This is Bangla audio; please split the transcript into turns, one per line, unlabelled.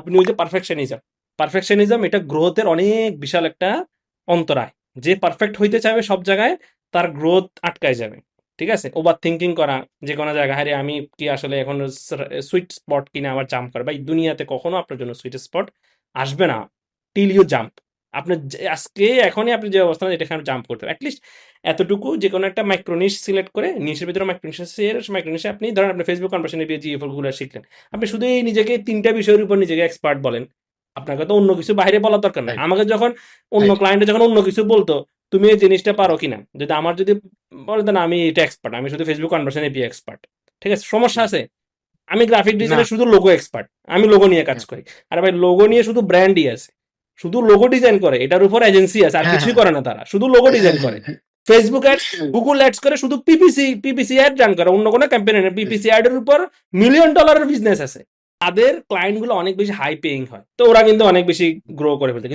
আপনি ওই যে পারফেকশনিজম এটা গ্রোথের অনেক বিশাল একটা অন্তরায়। যে পারফেক্ট হইতে চাইবে সব জায়গায়, তার গ্রোথ আটকায় যাবে। ঠিক আছে, ওভার থিঙ্কিং করা যে কোনো জায়গায়, আরে আমি কি আসলে এখন সুইট স্পট কিনা আবার জাম্প করে, ভাই দুনিয়াতে কখনো আপনার জন্য সুইট স্পট আসবে না টিল ইউ জাম্প। আপনার আজকে এখনই আপনি যে অবস্থান এটা এখানে জাম্প করতে হবে অ্যাটলিস্ট এতটুকু, যে কোনো একটা মাইক্রোনিশ সিলেক্ট করে নিশের ভিতরে মাইক্রোনিশে আপনি ধরেন আপনি ফেসবুক কনভার্সনে গিয়ে জিএফএল গুলো শিখলেন, আপনি শুধু এই নিজেকে 3টা বিষয়ের উপর নিজেকে এক্সপার্ট বলেন, আপনাকে তো অন্য কিছু বাইরে বলার দরকার নাই।
রাইট,
আমাকে যখন অন্য
রাইট।
ক্লায়েন্টে যখন অন্য কিছু বলতো, তুমি এই জিনিসটা পারো কিনা, যদি আমার যদি বলতেন আমি এটা এক্সপার্ট, আমি শুধু ফেসবুক কনভার্সন এপি এক্সপার্ট, ঠিক আছে, সমস্যা আছে। আমি গ্রাফিক
না,
ডিজাইনে শুধু লোগো এক্সপার্ট, আমি লোগো নিয়ে কাজ
হ্যাঁ,
করি। আর ভাই লোগো নিয়ে শুধু ব্র্যান্ডই আছে, শুধু লোগো ডিজাইন করে, এটার উপর এজেন্সি আছে, আর
হ্যাঁ,
কিছুই
হ্যাঁ,
করে না, তারা শুধু লোগো
হ্যাঁ,
ডিজাইন করে।
হ্যাঁ, হ্যাঁ,
ফেসবুক অ্যাডস, গুগল অ্যাডস করে, শুধু পিপিসি অ্যাড রান করে, অন্য কোনো ক্যাম্পেইন নেই। পিপিসি অ্যাড এর উপর $1,000,000 বিজনেস আছে। তাদের ক্লায়েন্ট গুলো অনেক বেশি হাই পেইং হয়, তো ওরা কিন্তু অনেক বেশি গ্রো করে ফেলতে।